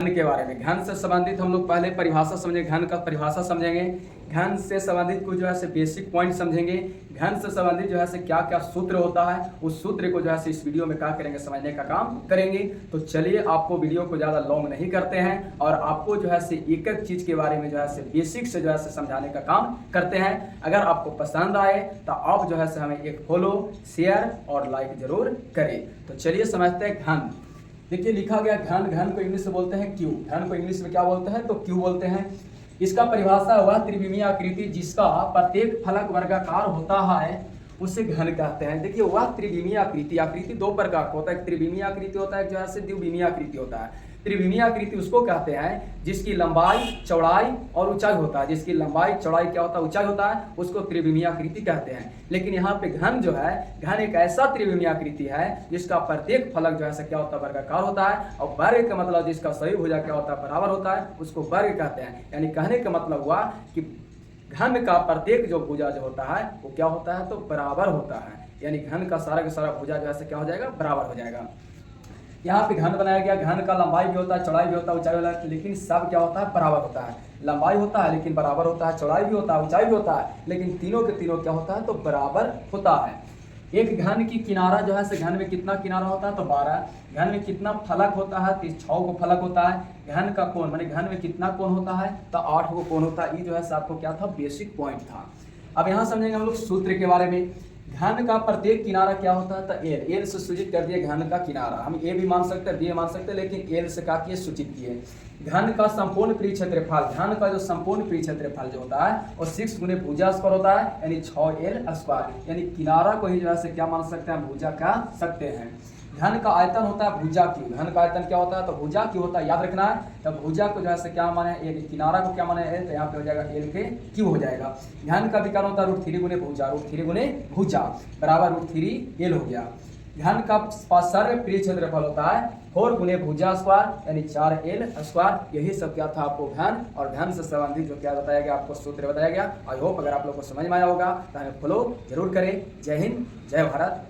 घन के बारे में, घन से संबंधित हम लोग पहले परिभाषा समझेंगे, घन का परिभाषा समझेंगे, घन से संबंधित कुछ जो है से बेसिक पॉइंट समझेंगे, घन से संबंधित जो है से क्या क्या सूत्र होता है, उस सूत्र को जो है से इस वीडियो में क्या करेंगे, समझने का काम करेंगे। तो चलिए आपको वीडियो को ज़्यादा लॉन्ग नहीं करते हैं और आपको जो है से एक एक चीज़ के बारे में जो है से बेसिक से जो है से समझाने का काम करते हैं। अगर आपको पसंद आए तो आप जो है से हमें एक फॉलो, शेयर और लाइक जरूर करें। तो चलिए समझते हैं घन। देखिए लिखा गया घन, घन को इंग्लिश में बोलते हैं क्यू, घन को इंग्लिश में क्या बोलते हैं तो क्यू बोलते हैं। इसका परिभाषा हुआ त्रिविमीय आकृति जिसका प्रत्येक फलक वर्गाकार होता है उसे घन कहते हैं। देखिए वह त्रिविमीय आकृति, आकृति दो प्रकार का होता है, एक त्रिविमीय आकृति होता है, एक जो है से द्विविमीय आकृति होता है। त्रिविमीय आकृति उसको कहते हैं जिसकी लंबाई, चौड़ाई और ऊंचाई होता है, जिसकी लंबाई, चौड़ाई क्या होता है, ऊंचाई होता है, उसको त्रिविमीय आकृति कहते हैं। लेकिन यहाँ पे घन जो है, घन एक ऐसा त्रिविमीय आकृति है जिसका प्रत्येक फलक जो है क्या होता है, वर्गाकार होता है, और वर्ग का मतलब जिसका सही भुजा क्या होता है, बराबर होता है, उसको वर्ग कहते हैं। यानी कहने का मतलब हुआ कि घन का प्रत्येक जो भुजा जो होता है वो क्या होता है तो बराबर होता है। यानी घन का सारा भुजा जो है क्या हो जाएगा, बराबर हो जाएगा। यहाँ पे घन बनाया गया, घन का लंबाई भी होता है, चौड़ाई भी होता है, ऊंचाई होता है, लेकिन सब क्या होता है, बराबर होता है। लंबाई होता है लेकिन बराबर होता है, चौड़ाई भी होता है, ऊंचाई भी होता है, लेकिन तीनों के तीनों क्या होता है तो बराबर होता है। एक घन की किनारा जो है से, घन में कितना किनारा होता है तो 12। घन में कितना फलक होता है तो 6 को फलक होता है। घन का कोण माने घन में कितना कोण होता है तो 8 को कोण होता है। ये जो है आपको क्या था, बेसिक पॉइंट था। अब यहाँ समझेंगे हम लोग सूत्र के बारे में। घन का प्रत्येक किनारा क्या होता है तो एल, एल से सूचित कर दिए घन का किनारा। हम ए भी मान सकते हैं, बी मान सकते हैं, लेकिन एल से क्या किए, सूचित किए। घन का संपूर्ण परिक्षेत्रफल, घन का जो संपूर्ण परिक्षेत्रफल जो होता है वो 6 गुने भुजा स्क्वायर होता है, यानी 6l स्क्वायर। यानी किनारा को ही जो है से क्या मान सकते हैं, भुजा कह सकते हैं। घन का आयतन होता है भुजा क्यू, घन का आयतन क्या होता है तो भुजा क्यू होता है, याद रखना है। तो भुजा को जो है क्या माने, एक किनारा को क्या माने है तो यहाँ पे हो जाएगा एल के क्यू हो जाएगा। घन का विकर्ण होता है √3 गुने भुजा, √3 गुने भुजा बराबर √3l हो गया। घन का सर्व परिक्षेत्रफल होता है 4 गुने भुजा स्क्वायर, यानी 4l स्क्वायर। यही सब क्या था आपको घन और घन से संबंधित जो क्या बताया गया, आपको सूत्र बताया गया। आई होप अगर आप लोग को समझ में आया होगा तो हमें फॉलो जरूर करें। जय हिंद, जय भारत।